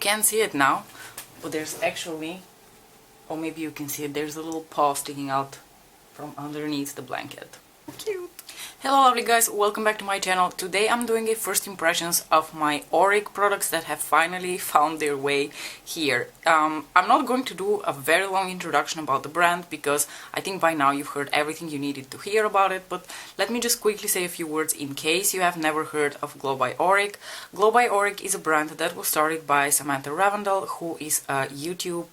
can't see it now, but there's actually, or maybe you can see it, there's a little paw sticking out from underneath the blanket. Cute! Hello lovely guys, welcome back to my channel. Today I'm doing a first impressions of my Auric products that have finally found their way here. I'm not going to do a very long introduction about the brand because I think by now you've heard everything you needed to hear about it, but let me just quickly say a few words in case you have never heard of Glow by Auric. Glow by Auric is a brand that was started by Samantha Ravendell, who is a YouTube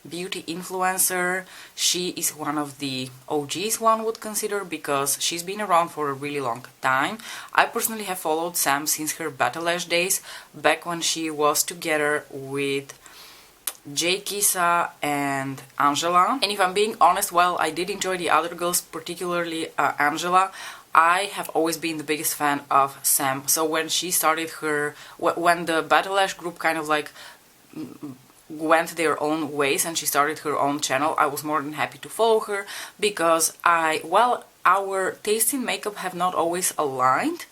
beauty influencer. She is one of the OGs, one would consider, because she's been around for a really long time. I personally have followed Sam since her Battle-Lash days, back when she was together with Jay Kisa and Angela. And if I'm being honest, while I did enjoy the other girls, particularly Angela, I have always been the biggest fan of Sam. So when she started her, when the Battle-Lash group kind of like went their own ways and she started her own channel, I was more than happy to follow her because while our tastes in makeup have not always aligned,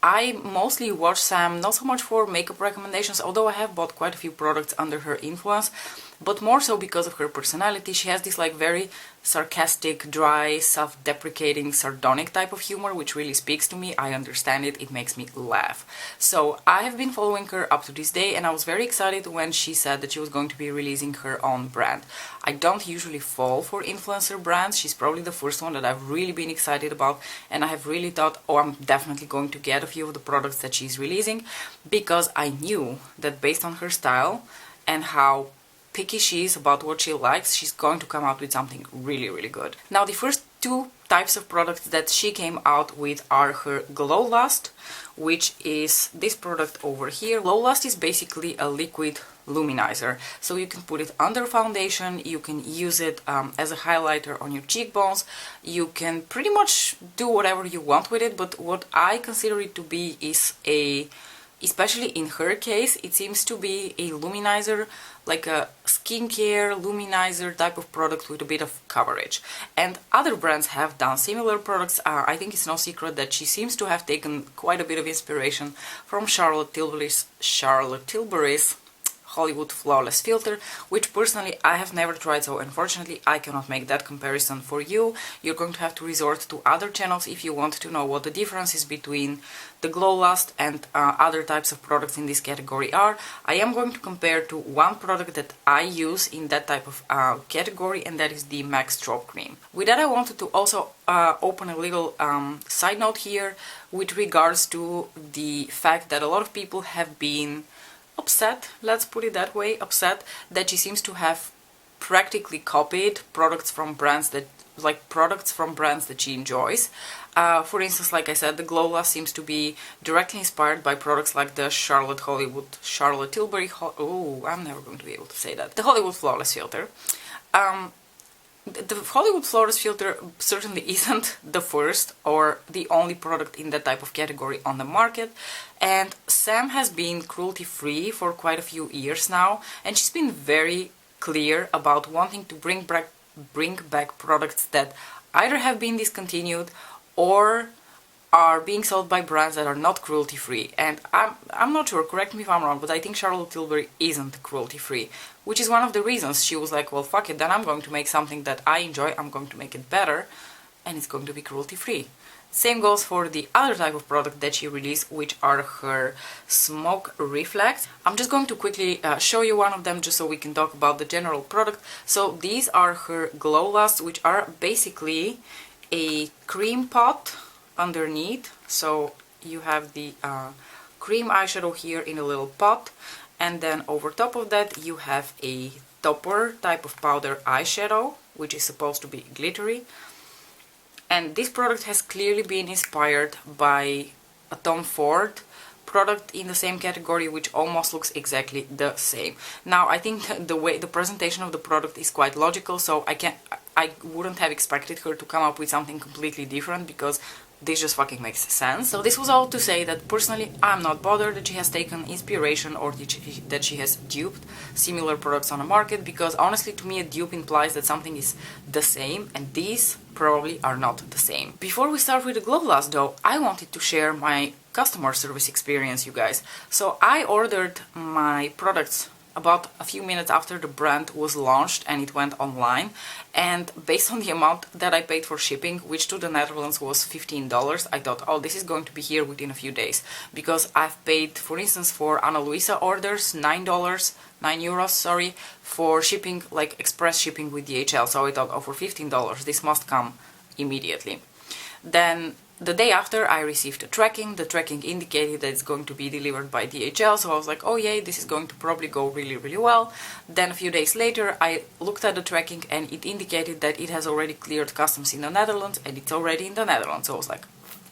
I mostly watch Sam not so much for makeup recommendations, although I have bought quite a few products under her influence, but more so because of her personality. She has this like very sarcastic, dry, self-deprecating, sardonic type of humor, which really speaks to me. I understand it, it makes me laugh. So I have been following her up to this day, and I was very excited when she said that she was going to be releasing her own brand. I don't usually fall for influencer brands. She's probably the first one that I've really been excited about, and I have really thought, oh, I'm definitely going to get a few of the products that she's releasing, because I knew that based on her style and how picky she is about what she likes, she's going to come out with something really, really good. Now, the first two types of products that she came out with are her Glow Lust, which is this product over here. Glow Lust is basically a liquid luminizer, so you can put it under foundation, you can use it as a highlighter on your cheekbones, you can pretty much do whatever you want with it, but what I consider it to be is especially in her case, it seems to be a luminizer, like a skincare luminizer type of product with a bit of coverage. And other brands have done similar products. I think it's no secret that she seems to have taken quite a bit of inspiration from Charlotte Tilbury's Hollywood Flawless Filter, which personally I have never tried, so unfortunately I cannot make that comparison for you. You're going to have to resort to other channels if you want to know what the differences between the Glow Lust and other types of products in this category are. I am going to compare to one product that I use in that type of category, and that is the MAC Strobe Cream. With that, I wanted to also open a little side note here with regards to the fact that a lot of people have been upset, let's put it that way, upset that she seems to have practically copied products from brands that she enjoys. For instance, like I said, the Glow Lust seems to be directly inspired by products like the Charlotte Tilbury, oh, I'm never going to be able to say that, the Hollywood Flawless Filter. The Hollywood Flawless Filter certainly isn't the first or the only product in that type of category on the market, and Sam has been cruelty-free for quite a few years now, and she's been very clear about wanting to bring back products that either have been discontinued or are being sold by brands that are not cruelty-free. And I'm not sure, correct me if I'm wrong, but I think Charlotte Tilbury isn't cruelty-free, which is one of the reasons she was like, well, fuck it, then I'm going to make something that I enjoy, I'm going to make it better, and it's going to be cruelty-free. Same goes for the other type of product that she released, which are her Smoke Reflex. I'm just going to quickly show you one of them just so we can talk about the general product. So these are her Glow Lust, which are basically a cream pot underneath. So you have the cream eyeshadow here in a little pot, and then over top of that you have a topper type of powder eyeshadow, which is supposed to be glittery. And this product has clearly been inspired by a Tom Ford product in the same category, which almost looks exactly the same. Now, I think the presentation of the product is quite logical, so I wouldn't have expected her to come up with something completely different, because this just fucking makes sense. So this was all to say that personally I'm not bothered that she has taken inspiration or that she has duped similar products on the market, because honestly to me a dupe implies that something is the same, and these probably are not the same. Before we start with the Glow Lust though, I wanted to share my customer service experience, you guys. So I ordered my products about a few minutes after the brand was launched and it went online, and based on the amount that I paid for shipping, which to the Netherlands was $15, I thought, oh, this is going to be here within a few days, because I've paid, for instance, for Ana Luisa orders €9, sorry, for shipping, like express shipping with DHL, so I thought, oh, for $15 this must come immediately. Then the day after I received the tracking indicated that it's going to be delivered by DHL, so I was like, oh yay, this is going to probably go really well. Then a few days later I looked at the tracking and it indicated that it has already cleared customs in the Netherlands and it's already in the Netherlands, so I was like,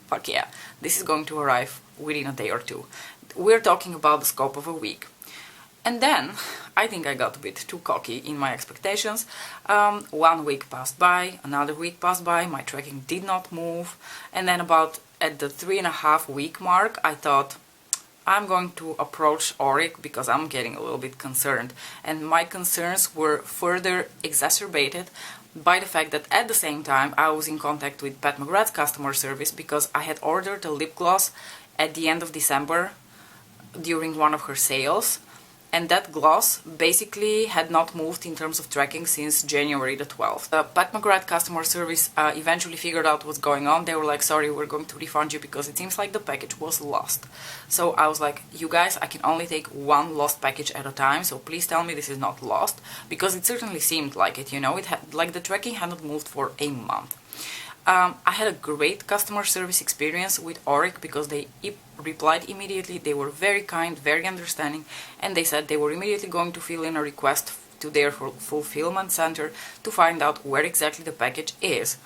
fuck yeah, this is going to arrive within a day or two. We're talking about the scope of a week. And then, I think I got a bit too cocky in my expectations. 1 week passed by, another week passed by, my tracking did not move, and then about at the 3.5 week mark, I thought, I'm going to approach Auric because I'm getting a little bit concerned. And my concerns were further exacerbated by the fact that at the same time I was in contact with Pat McGrath's customer service because I had ordered a lip gloss at the end of December during one of her sales. And that gloss basically had not moved in terms of tracking since January the 12th. Pat McGrath customer service eventually figured out what's going on. They were like, sorry, we're going to refund you because it seems like the package was lost. So I was like, you guys, I can only take one lost package at a time, so please tell me this is not lost, because it certainly seemed like it, you know, it had, like, the tracking hadn't moved for a month. I had a great customer service experience with Auric because they replied immediately. They were very kind, very understanding, and they said they were immediately going to fill in a request to their fulfillment center to find out where exactly the package is.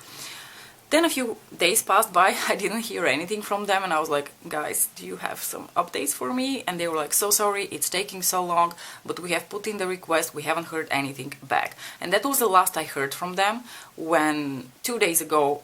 Then a few days passed by, I didn't hear anything from them, and I was like, guys, do you have some updates for me? And they were like, so sorry, it's taking so long, but we have put in the request, we haven't heard anything back. And that was the last I heard from them when 2 days ago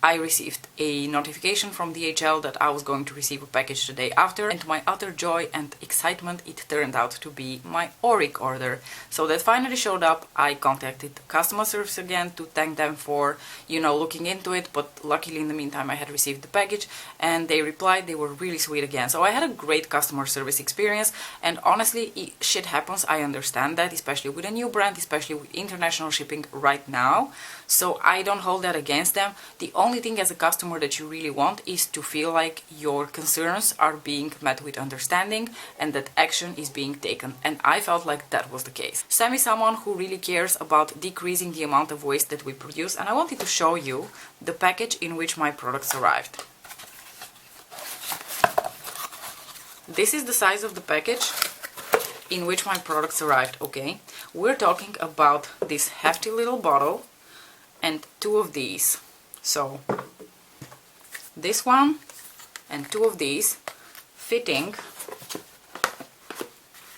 I received a notification from DHL that I was going to receive a package the day after, and to my utter joy and excitement, it turned out to be my Auric order. So that finally showed up. I contacted customer service again to thank them for, you know, looking into it, but luckily in the meantime I had received the package, and they replied. They were really sweet again. So I had a great customer service experience, and honestly, shit happens. I understand that, especially with a new brand, especially with international shipping right now. So I don't hold that against them. The only thing as a customer that you really want is to feel like your concerns are being met with understanding and that action is being taken, and I felt like that was the case. Sam is someone who really cares about decreasing the amount of waste that we produce, and I wanted to show you the package in which my products arrived. This is the size of the package in which my products arrived, okay? We're talking about this hefty little bottle and 2 of these. So this one and 2 of these fitting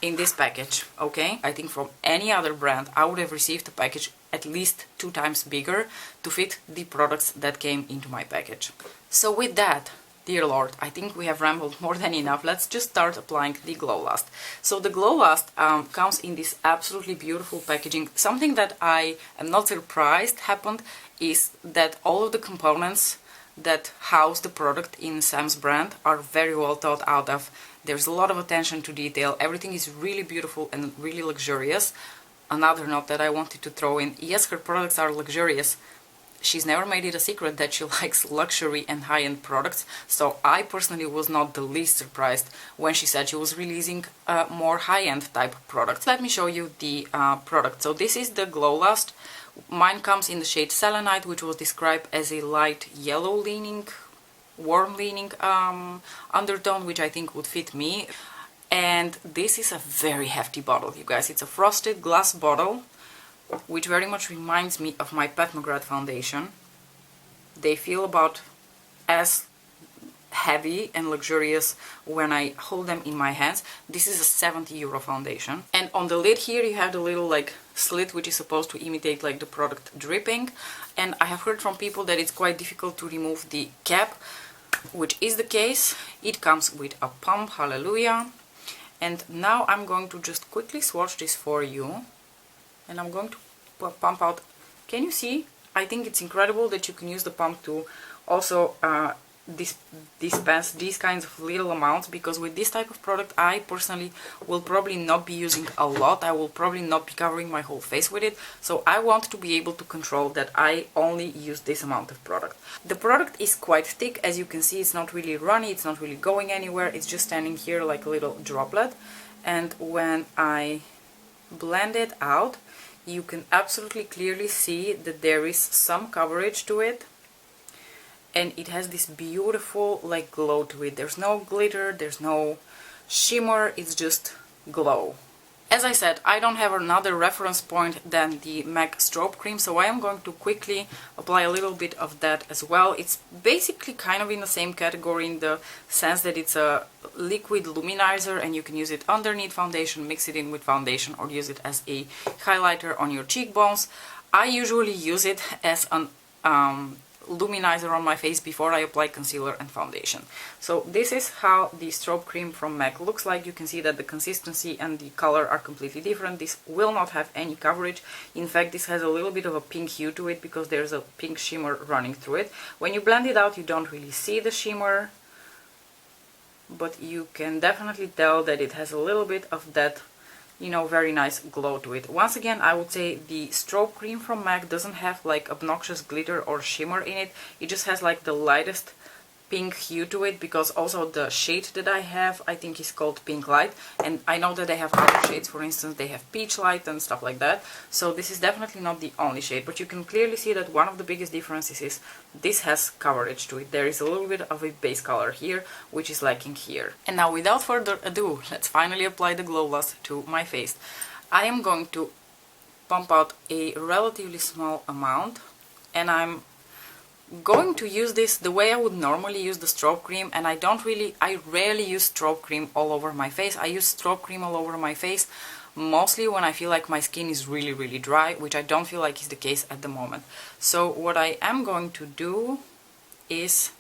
in this package, okay? I think from any other brand I would have received a package at least 2 times bigger to fit the products that came into my package. So with that, dear Lord, I think we have rambled more than enough. Let's just start applying the Glow Last. So the Glow Last comes in this absolutely beautiful packaging. Something that I am not surprised happened is that all of the components that house the product in Sam's brand are very well thought out of. There's a lot of attention to detail. Everything is really beautiful and really luxurious. Another note that I wanted to throw in, yes, her products are luxurious. She's never made it a secret that she likes luxury and high-end products, so I personally was not the least surprised when she said she was releasing more high-end type products. Let me show you the product. So this is the Glow Last. Mine comes in the shade Selenite, which was described as a light yellow leaning, warm leaning undertone, which I think would fit me. And this is a very hefty bottle, you guys. It's a frosted glass bottle, which very much reminds me of my Pat McGrath foundation. They feel about as heavy and luxurious when I hold them in my hands. This is a €70 foundation. And on the lid here you have the little like slit which is supposed to imitate like the product dripping. And I have heard from people that it's quite difficult to remove the cap, which is the case. It comes with a pump, hallelujah. And now I'm going to just quickly swatch this for you. And I'm going to pump out. Can you see? I think it's incredible that you can use the pump to also dispense these kinds of little amounts, because with this type of product I personally will probably not be using a lot. I will probably not be covering my whole face with it, so I want to be able to control that I only use this amount of product. The product is quite thick, as you can see. It's not really runny, it's not really going anywhere, it's just standing here like a little droplet. And when I blend it out, you can absolutely clearly see that there is some coverage to it, and it has this beautiful like glow to it. There's no glitter, there's no shimmer, it's just glow. As I said, I don't have another reference point than the MAC Strobe Cream, so I am going to quickly apply a little bit of that as well. It's basically kind of in the same category in the sense that it's a liquid luminizer, and you can use it underneath foundation, mix it in with foundation, or use it as a highlighter on your cheekbones. I usually use it as an luminizer on my face before I apply concealer and foundation. So this is how the Strobe Cream from MAC looks like. You can see that the consistency and the color are completely different. This will not have any coverage. In fact, this has a little bit of a pink hue to it because there's a pink shimmer running through it. When you blend it out, you don't really see the shimmer, but you can definitely tell that it has a little bit of that, you know, very nice glow to it. Once again, I would say the Strobe Cream from MAC doesn't have like obnoxious glitter or shimmer in it. It just has like the lightest pink hue to it, because also the shade that I have, I think, is called Pink Light, and I know that they have other shades. For instance, they have Peach Light and stuff like that, so this is definitely not the only shade, but you can clearly see that one of the biggest differences is this has coverage to it. There is a little bit of a base color here, which is lacking here. And now, without further ado, let's finally apply the Glow Lust to my face. I am going to pump out a relatively small amount, and I'm going to use this the way I would normally use the Strobe Cream, and I rarely use Strobe Cream all over my face. I use Strobe Cream all over my face mostly when I feel like my skin is really dry, which I don't feel like is the case at the moment. So what I am going to do is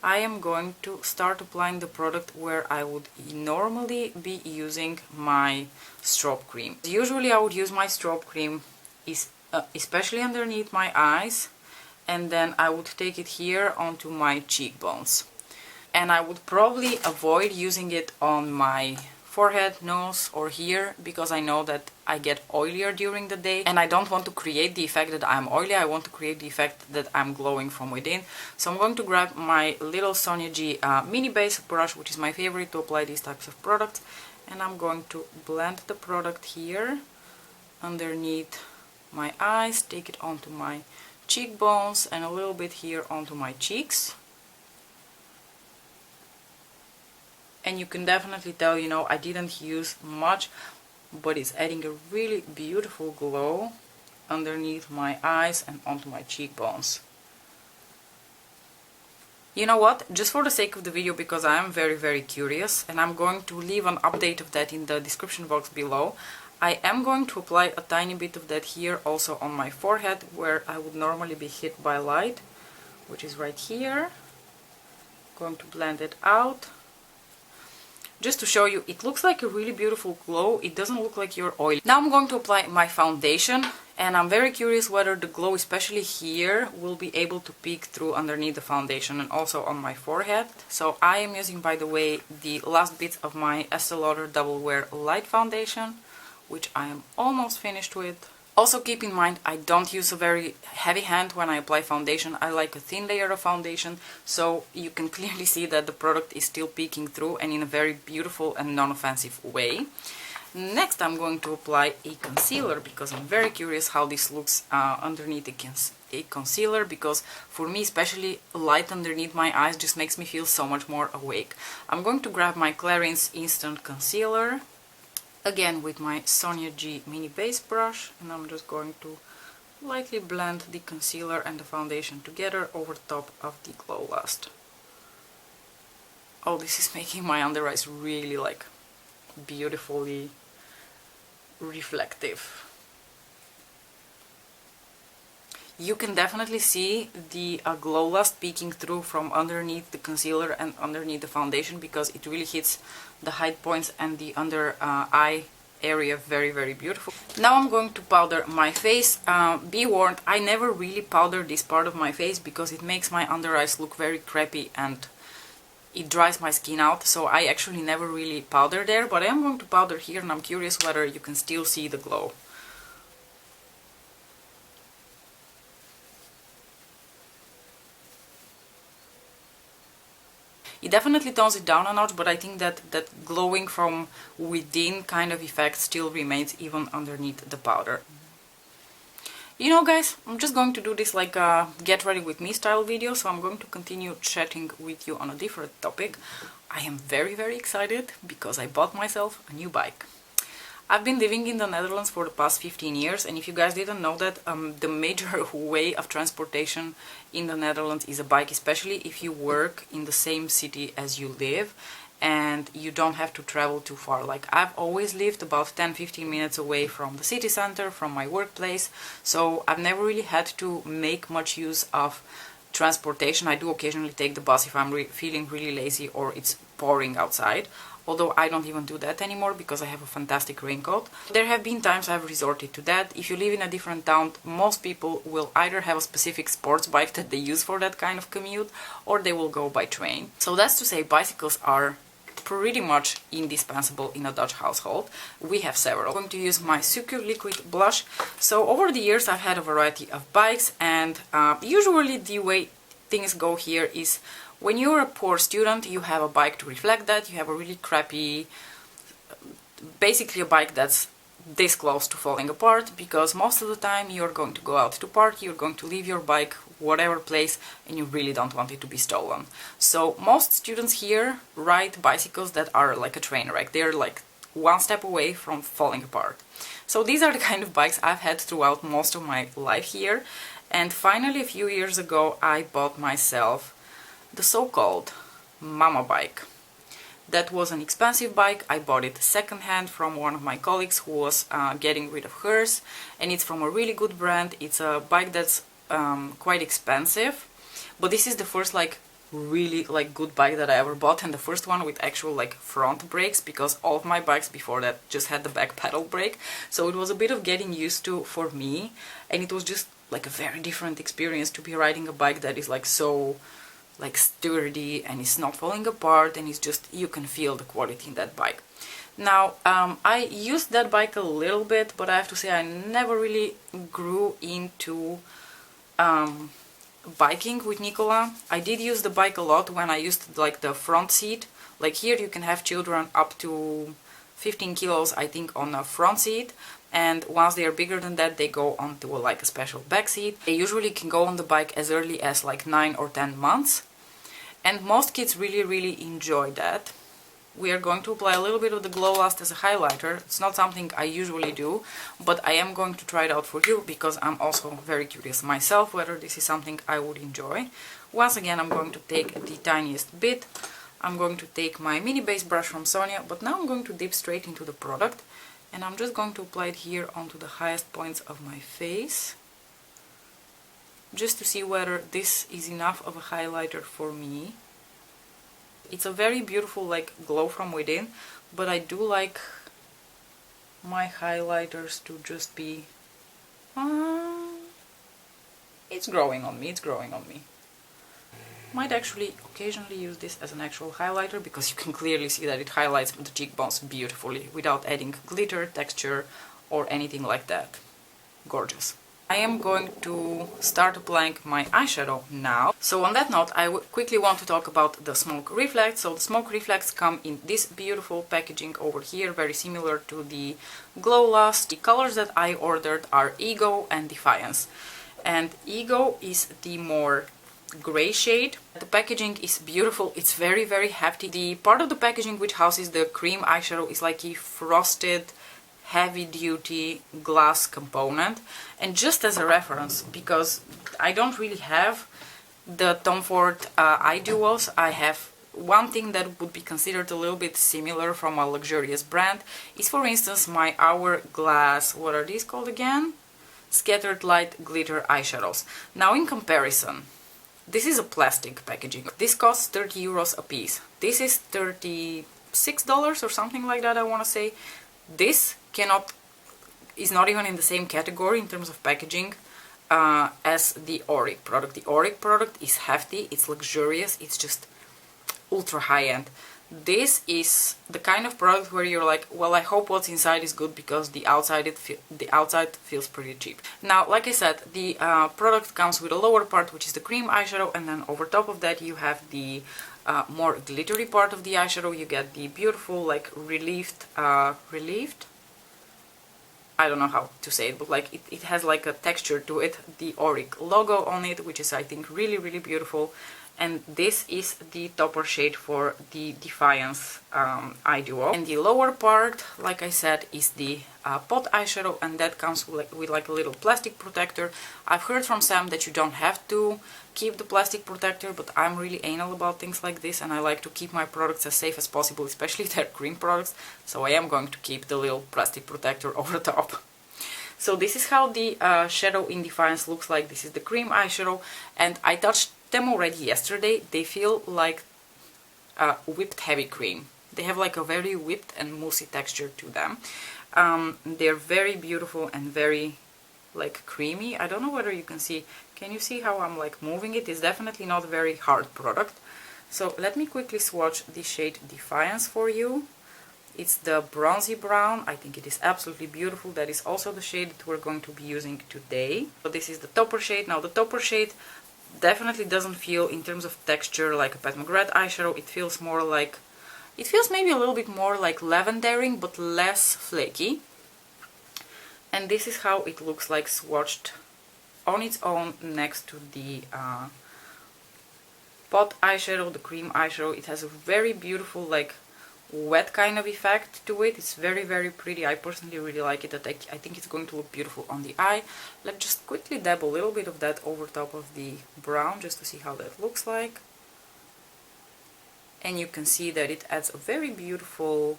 I am going to start applying the product where I would normally be using my Strobe Cream. Usually I would use my Strobe Cream especially underneath my eyes, and then I would take it here onto my cheekbones. And I would probably avoid using it on my forehead, nose, or here, because I know that I get oilier during the day, and I don't want to create the effect that I'm oily. I want to create the effect that I'm glowing from within. So I'm going to grab my little Sonia G mini base brush, which is my favorite to apply these types of products, and I'm going to blend the product here underneath my eyes, take it onto my cheekbones, and a little bit here onto my cheeks. And you can definitely tell, you know, I didn't use much, but it's adding a really beautiful glow underneath my eyes and onto my cheekbones. You know what, just for the sake of the video, because I am very curious, and I'm going to leave an update of that in the description box below, I am going to apply a tiny bit of that here also on my forehead, where I would normally be hit by light, which is right here. Going to blend it out. Just to show you, it looks like a really beautiful glow. It doesn't look like you're oily. Now I'm going to apply my foundation, and I'm very curious whether the glow, especially here, will be able to peek through underneath the foundation and also on my forehead. So I am using, by the way, the last bits of my Estee Lauder Double Wear Light Foundation, which I am almost finished with. Also keep in mind, I don't use a very heavy hand when I apply foundation. I like a thin layer of foundation, so you can clearly see that the product is still peeking through, and in a very beautiful and non-offensive way. Next I'm going to apply a concealer, because I'm very curious how this looks underneath a concealer, because for me, especially light underneath my eyes just makes me feel so much more awake. I'm going to grab my Clarins Instant Concealer, again with my Sonia G mini base brush, and I'm just going to lightly blend the concealer and the foundation together over top of the Glow Lust. Oh, this is making my under eyes really like beautifully reflective. You can definitely see the Glow Lust peeking through from underneath the concealer and underneath the foundation, because it really hits the high points and the under eye area very beautiful. Now I'm going to powder my face. Be warned, I never really powder this part of my face because it makes my under eyes look very crappy and it dries my skin out, so I actually never really powder there, but I am going to powder here and I'm curious whether you can still see the glow. It definitely tones it down a notch, but I think that that glowing from within kind of effect still remains even underneath the powder. You know guys, I'm just going to do this like a get ready with me style video, so I'm going to continue chatting with you on a different topic. I am very excited because I bought myself a new bike. I've been living in the Netherlands for the past 15 years, and if you guys didn't know that, the major way of transportation in the Netherlands is a bike, especially if you work in the same city as you live and you don't have to travel too far. Like, I've always lived about 10-15 minutes away from the city center, from my workplace, so I've never really had to make much use of transportation. I do occasionally take the bus if I'm feeling really lazy or it's pouring outside, although I don't even do that anymore because I have a fantastic raincoat. There have been times I've resorted to that. If you live in a different town, most people will either have a specific sports bike that they use for that kind of commute, or they will go by train. So that's to say, bicycles are pretty much indispensable in a Dutch household. We have several. I'm going to use my Secure Liquid Blush. So over the years I've had a variety of bikes, and usually the way things go here is when you're a poor student, you have a bike to reflect that. You have a really crappy, basically a bike that's this close to falling apart, because most of the time you're going to go out to party, you're going to leave your bike whatever place, and you really don't want it to be stolen. So most students here ride bicycles that are like a train wreck. They're like one step away from falling apart. So these are the kind of bikes I've had throughout most of my life here, and finally a few years ago I bought myself the so-called mama bike. That was an expensive bike. I bought it secondhand from one of my colleagues who was getting rid of hers, and it's from a really good brand. It's a bike that's quite expensive, but this is the first like really like good bike that I ever bought, and the first one with actual like front brakes, because all of my bikes before that just had the back pedal brake. So it was a bit of getting used to for me, and it was just like a very different experience to be riding a bike that is like so like sturdy and it's not falling apart, and it's just, you can feel the quality in that bike. Now I used that bike a little bit, but I have to say I never really grew into biking with Nicola. I did use the bike a lot when I used like the front seat. Like here you can have children up to 15 kilos I think on a front seat, and once they are bigger than that they go onto like a special back seat. They usually can go on the bike as early as like 9 or 10 months, and most kids really enjoy that. We are going to apply a little bit of the Glow Last as a highlighter. It's not something I usually do, but I am going to try it out for you because I'm also very curious myself whether this is something I would enjoy. Once again, I'm going to take the tiniest bit. I'm going to take my mini base brush from Sonia, but now I'm going to dip straight into the product, and I'm just going to apply it here onto the highest points of my face, just to see whether this is enough of a highlighter for me. It's a very beautiful like glow from within, but I do like my highlighters to just be it's growing on me, it's growing on me. Might actually occasionally use this as an actual highlighter, because you can clearly see that it highlights the cheekbones beautifully without adding glitter, texture or anything like that. Gorgeous. I am going to start applying my eyeshadow now. So on that note, I quickly want to talk about the Smoke Reflex. So the Smoke Reflex come in this beautiful packaging over here, very similar to the Glow Last. The colors that I ordered are Ego and Defiance. And Ego is the more gray shade. The packaging is beautiful, it's very hefty. The part of the packaging which houses the cream eyeshadow is like a frosted heavy-duty glass component. And just as a reference, because I don't really have the Tom Ford eye duos, I have one thing that would be considered a little bit similar from a luxurious brand, is for instance my Hourglass, what are these called again? Scattered Light Glitter eyeshadows. Now in comparison, this is a plastic packaging. This costs 30 euros a piece. This is $36 or something like that, I want to say. This is not even in the same category in terms of packaging as the Auric product. The Auric product is hefty, it's luxurious, it's just ultra high-end. This is the kind of product where you're like, well, I hope what's inside is good because the outside feels pretty cheap. Now, like I said, the product comes with a lower part, which is the cream eyeshadow, and then over top of that you have the more glittery part of the eyeshadow. You get the beautiful, like, relieved, I don't know how to say it, but like it has like a texture to it, the Auric logo on it, which is, I think, really, really beautiful. And this is the topper shade for the Defiance Eye Duo. And the lower part, like I said, is the pot eyeshadow, and that comes with like a little plastic protector. I've heard from Sam that you don't have to keep the plastic protector, but I'm really anal about things like this, and I like to keep my products as safe as possible, especially if they're cream products, so I am going to keep the little plastic protector over the top. So this is how the shadow in Defiance looks like. This is the cream eyeshadow, and I touched them already yesterday. They feel like whipped heavy cream. They have like a very whipped and moussey texture to them. They're very beautiful and very like creamy. I don't know whether you can see. Can you see how I'm like moving it? It's definitely not a very hard product. So let me quickly swatch the shade Defiance for you. It's the bronzy brown. I think it is absolutely beautiful. That is also the shade that we're going to be using today. So this is the topper shade. Now the topper shade definitely doesn't feel, in terms of texture, like a Pat McGrath eyeshadow. It feels more like, it feels maybe a little bit more like lavendering, but less flaky. And this is how it looks like swatched on its own next to the pot eyeshadow, the cream eyeshadow. It has a very beautiful, like, wet kind of effect to it. It's very, very pretty. I personally really like it. I think it's going to look beautiful on the eye. Let's just quickly dab a little bit of that over top of the brown just to see how that looks like. And you can see that it adds a very beautiful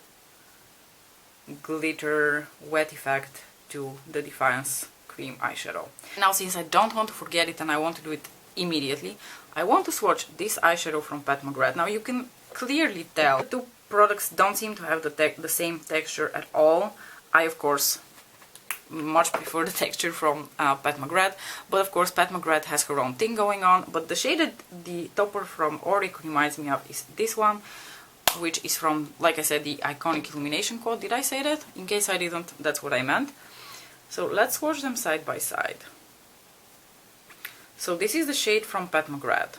glitter wet effect to the Defiance cream eyeshadow. Now, since I don't want to forget it and I want to do it immediately, I want to swatch this eyeshadow from Pat McGrath. Now you can clearly tell the two products don't seem to have the same texture at all. I, of course, much prefer the texture from Pat McGrath, but of course Pat McGrath has her own thing going on. But the shade that the topper from Auric reminds me of is this one, which is from, like I said, the iconic Illumination quote. Did I say that? In case I didn't, that's what I meant. So let's swatch them side by side. So this is the shade from Pat McGrath.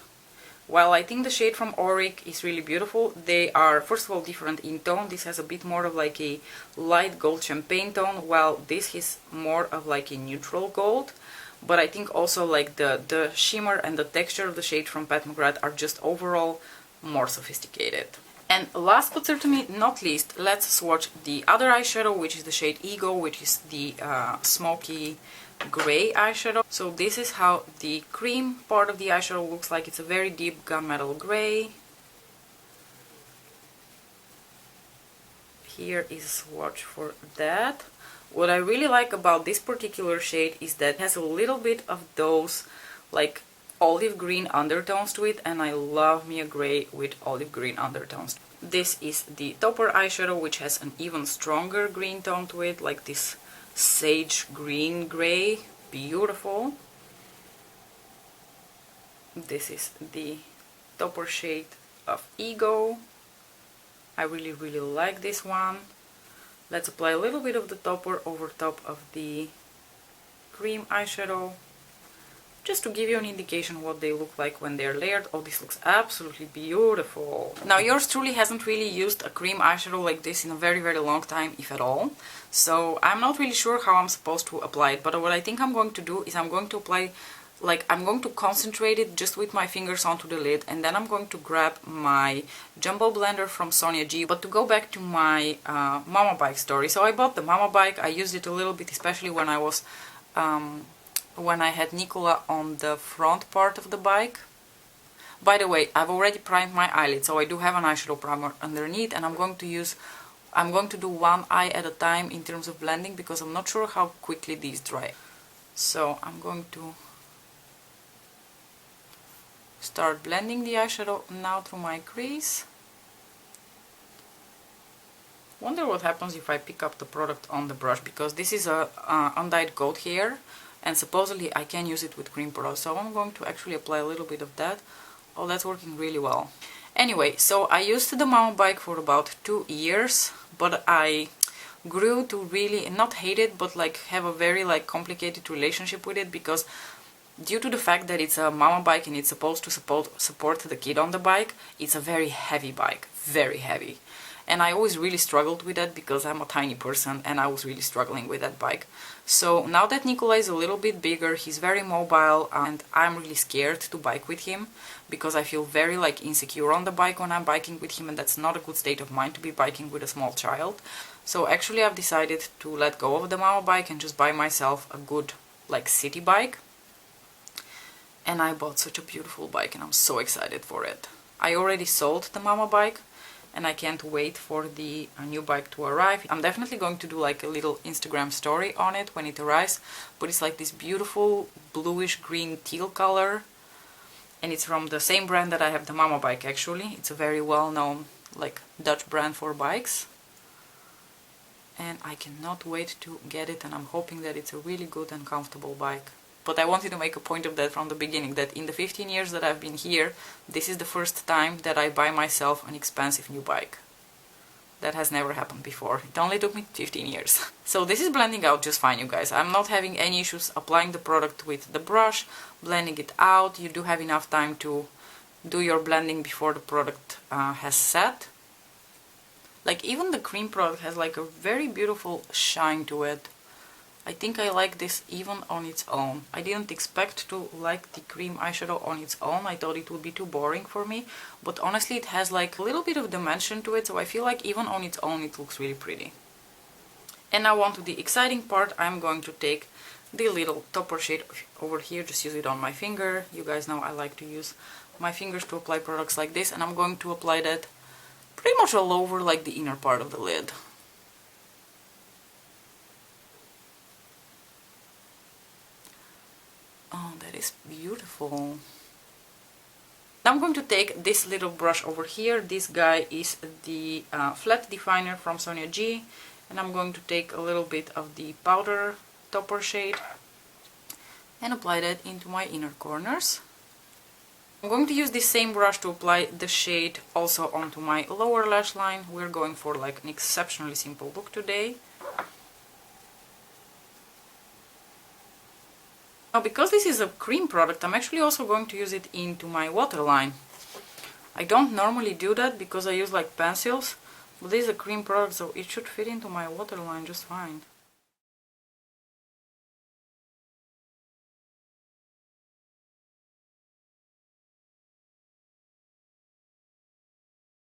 While I think the shade from Auric is really beautiful, they are, first of all, different in tone. This has a bit more of like a light gold champagne tone, while this is more of like a neutral gold. But I think also like the shimmer and the texture of the shade from Pat McGrath are just overall more sophisticated. And last but certainly not least, let's swatch the other eyeshadow, which is the shade Ego, which is the Smoky gray eyeshadow. So this is how the cream part of the eyeshadow looks like. It's a very deep gunmetal gray. Here is a swatch for that. What I really like about this particular shade is that it has a little bit of those like olive green undertones to it, and I love me a gray with olive green undertones. This is the topper eyeshadow, which has an even stronger green tone to it, like this sage green gray. Beautiful. This is the topper shade of Ego. I really, really like this one. Let's apply a little bit of the topper over top of the cream eyeshadow, just to give you an indication what they look like when they're layered. Oh, this looks absolutely beautiful. Now, yours truly hasn't really used a cream eyeshadow like this in a very, very long time, if at all. So I'm not really sure how I'm supposed to apply it, but what I think I'm going to do is I'm going to apply, like, I'm going to concentrate it just with my fingers onto the lid, and then I'm going to grab my jumbo blender from Sonia G. But to go back to my Mama Bike story, so I bought the Mama Bike. I used it a little bit, especially when I was when I had Nicola on the front part of the bike. By the way, I've already primed my eyelid, so I do have an eyeshadow primer underneath, and I'm going to do one eye at a time in terms of blending, because I'm not sure how quickly these dry. So I'm going to start blending the eyeshadow now through my crease. Wonder what happens if I pick up the product on the brush, because this is a undyed goat hair and supposedly I can use it with cream product, so I'm going to actually apply a little bit of that. Oh, that's working really well. Anyway, so I used the Mama bike for about 2 years, but I grew to really not hate it, but like have a very like complicated relationship with it, because due to the fact that it's a Mama bike and it's supposed to support the kid on the bike, it's a very heavy bike, very heavy. And I always really struggled with that because I'm a tiny person and I was really struggling with that bike. So now that Nikolai is a little bit bigger, he's very mobile and I'm really scared to bike with him because I feel very like insecure on the bike when I'm biking with him, and that's not a good state of mind to be biking with a small child. So actually I've decided to let go of the Mama bike and just buy myself a good like city bike. And I bought such a beautiful bike and I'm so excited for it. I already sold the Mama bike and I can't wait for the new bike to arrive. I'm definitely going to do like a little Instagram story on it when it arrives, but it's like this beautiful bluish green teal color, and it's from the same brand that I have the Mama bike actually. It's a very well-known like Dutch brand for bikes, and I cannot wait to get it, and I'm hoping that it's a really good and comfortable bike. But I wanted to make a point of that from the beginning, that in the 15 years that I've been here, this is the first time that I buy myself an expensive new bike. That has never happened before. It only took me 15 years. So this is blending out just fine, you guys. I'm not having any issues applying the product with the brush, blending it out. You do have enough time to do your blending before the product has set. Like even the cream product has like a very beautiful shine to it. I think I like this even on its own. I didn't expect to like the cream eyeshadow on its own. I thought it would be too boring for me. But honestly, it has like a little bit of dimension to it, so I feel like even on its own it looks really pretty. And now on to the exciting part. I'm going to take the little topper shade over here, just use it on my finger. You guys know I like to use my fingers to apply products like this, and I'm going to apply that pretty much all over like the inner part of the lid. Oh, that is beautiful. Now I'm going to take this little brush over here. This guy is the flat definer from Sonia G, and I'm going to take a little bit of the powder topper shade and apply that into my inner corners. I'm going to use this same brush to apply the shade also onto my lower lash line. We're going for like an exceptionally simple look today. Now, because this is a cream product, I'm actually also going to use it into my waterline. I don't normally do that because I use like pencils, but this is a cream product, so it should fit into my waterline just fine.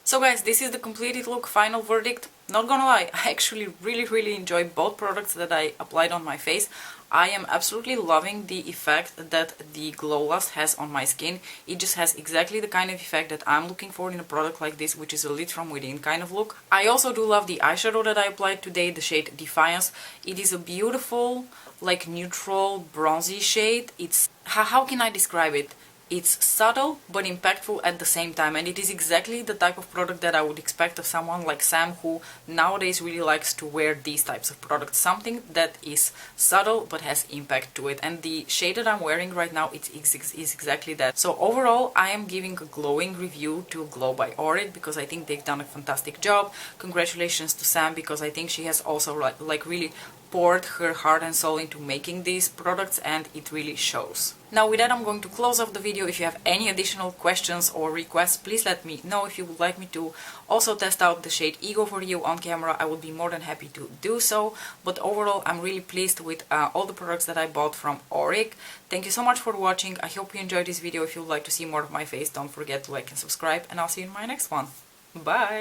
So guys, this is the completed look, final verdict. Not gonna lie, I actually really enjoy both products that I applied on my face. I am absolutely loving the effect that the Glow Lust has on my skin. It just has exactly the kind of effect that I'm looking for in a product like this, which is a lit from within kind of look. I also do love the eyeshadow that I applied today, the shade Defiance. It is a beautiful, like neutral, bronzy shade. It's, how can I describe it? It's subtle but impactful at the same time, and it is exactly the type of product that I would expect of someone like Sam, who nowadays really likes to wear these types of products. Something that is subtle but has impact to it, and the shade that I'm wearing right now is exactly that. So overall, I am giving a glowing review to Glow by Auric because I think they've done a fantastic job. Congratulations to Sam, because I think she has also like really poured her heart and soul into making these products, and it really shows. Now with that, I'm going to close off the video. If you have any additional questions or requests, please let me know. If you would like me to also test out the shade Ego for you on camera, I would be more than happy to do so. But overall, I'm really pleased with all the products that I bought from Auric. Thank you so much for watching. I hope you enjoyed this video. If you would like to see more of my face, don't forget to like and subscribe, and I'll see you in my next one. Bye!